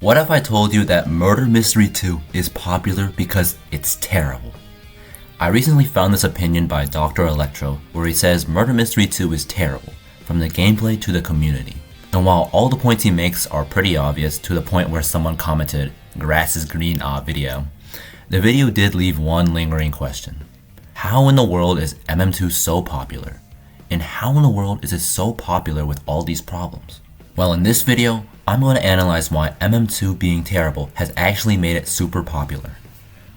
What if I told you that Murder Mystery 2 is popular because it's terrible? I recently found this opinion by DrElectroo where he says Murder Mystery 2 is terrible, from the gameplay to the community. And while all the points he makes are pretty obvious to the point where someone commented, "Grass is green, video," the video did leave one lingering question. How in the world is MM2 so popular? And how in the world is it so popular with all these problems? Well, in this video, I'm going to analyze why MM2 being terrible has actually made it super popular.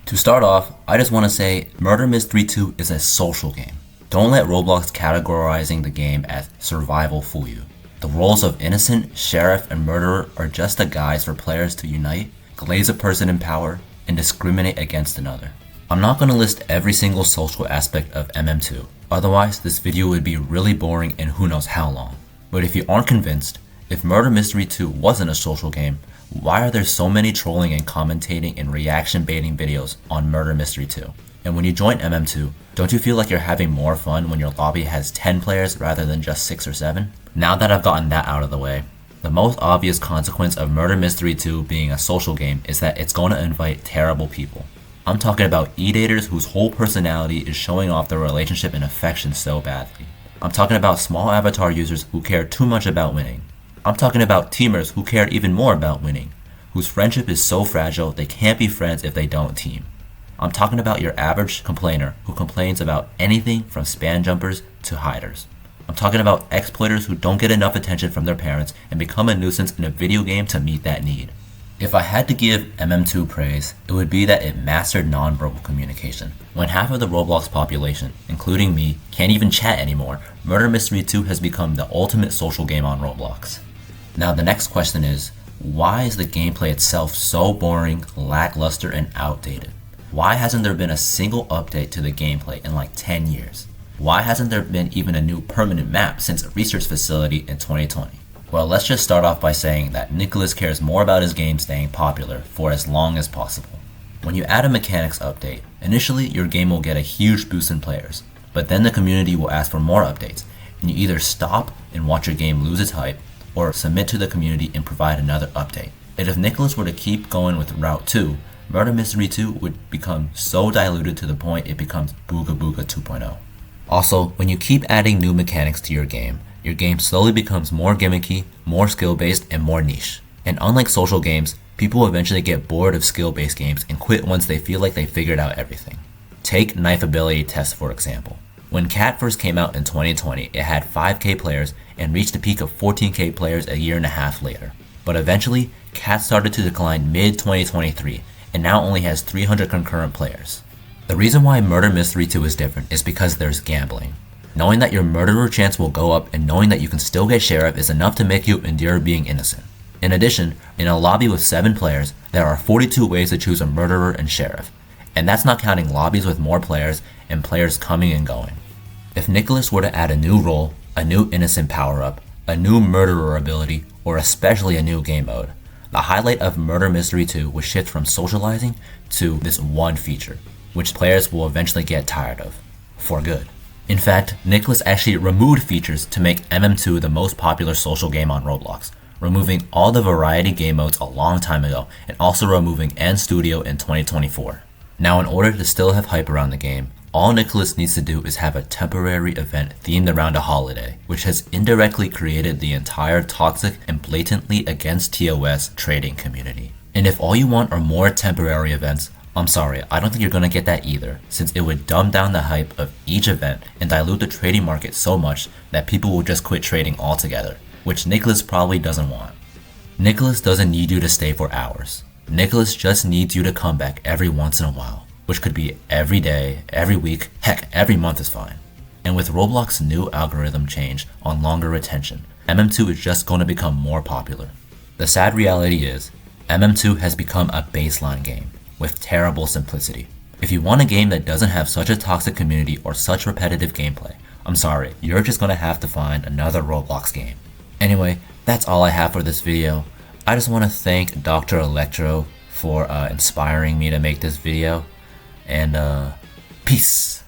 To start off, I just want to say Murder Mystery 2 is a social game. Don't let Roblox categorizing the game as survival fool you. The roles of innocent, sheriff, and murderer are just a guise for players to unite, glaze a person in power, and discriminate against another. I'm not going to list every single social aspect of MM2, otherwise this video would be really boring and who knows how long. But if you aren't convinced, if Murder Mystery 2 wasn't a social game, why are there so many trolling and commentating and reaction baiting videos on Murder Mystery 2? And when you join MM2, don't you feel like you're having more fun when your lobby has 10 players rather than just 6 or 7? Now that I've gotten that out of the way, the most obvious consequence of Murder Mystery 2 being a social game is that it's going to invite terrible people. I'm talking about e-daters whose whole personality is showing off their relationship and affection so badly. I'm talking about small avatar users who care too much about winning. I'm talking about teamers who care even more about winning, whose friendship is so fragile they can't be friends if they don't team. I'm talking about your average complainer who complains about anything from span jumpers to hiders. I'm talking about exploiters who don't get enough attention from their parents and become a nuisance in a video game to meet that need. If I had to give MM2 praise, it would be that it mastered non-verbal communication. When half of the Roblox population, including me, can't even chat anymore, Murder Mystery 2 has become the ultimate social game on Roblox. Now the next question is, why is the gameplay itself so boring, lackluster, and outdated? Why hasn't there been a single update to the gameplay in like 10 years? Why hasn't there been even a new permanent map since a research facility in 2020? Well, let's just start off by saying that Nicholas cares more about his game staying popular for as long as possible. When you add a mechanics update, initially your game will get a huge boost in players, but then the community will ask for more updates, and you either stop and watch your game lose its hype, or submit to the community and provide another update. And if Nicholas were to keep going with Route 2, Murder Mystery 2 would become so diluted to the point it becomes Booga Booga 2.0. Also, when you keep adding new mechanics to your game slowly becomes more gimmicky, more skill-based, and more niche. And unlike social games, people eventually get bored of skill-based games and quit once they feel like they figured out everything. Take knife ability tests for example. When Cat first came out in 2020, it had 5k players and reached a peak of 14k players a year and a half later. But eventually, Cat started to decline mid-2023 and now only has 300 concurrent players. The reason why Murder Mystery 2 is different is because there's gambling. Knowing that your murderer chance will go up and knowing that you can still get sheriff is enough to make you endure being innocent. In addition, in a lobby with 7 players, there are 42 ways to choose a murderer and sheriff. And that's not counting lobbies with more players and players coming and going. If Nicholas were to add a new role, a new innocent power-up, a new murderer ability, or especially a new game mode, the highlight of Murder Mystery 2 would shift from socializing to this one feature, which players will eventually get tired of, for good. In fact, Nicholas actually removed features to make MM2 the most popular social game on Roblox, removing all the variety game modes a long time ago and also removing N Studio in 2024. Now in order to still have hype around the game, all Nicholas needs to do is have a temporary event themed around a holiday, which has indirectly created the entire toxic and blatantly against TOS trading community. And if all you want are more temporary events, I'm sorry, I don't think you're gonna get that either, since it would dumb down the hype of each event and dilute the trading market so much that people will just quit trading altogether, which Nicholas probably doesn't want. Nicholas doesn't need you to stay for hours. Nicholas just needs you to come back every once in a while, which could be every day, every week, heck, every month is fine. And with Roblox's new algorithm change on longer retention, MM2 is just going to become more popular. The sad reality is, MM2 has become a baseline game with terrible simplicity. If you want a game that doesn't have such a toxic community or such repetitive gameplay, I'm sorry, you're just going to have to find another Roblox game. Anyway, that's all I have for this video. I just want to thank DrElectroo for inspiring me to make this video. And peace.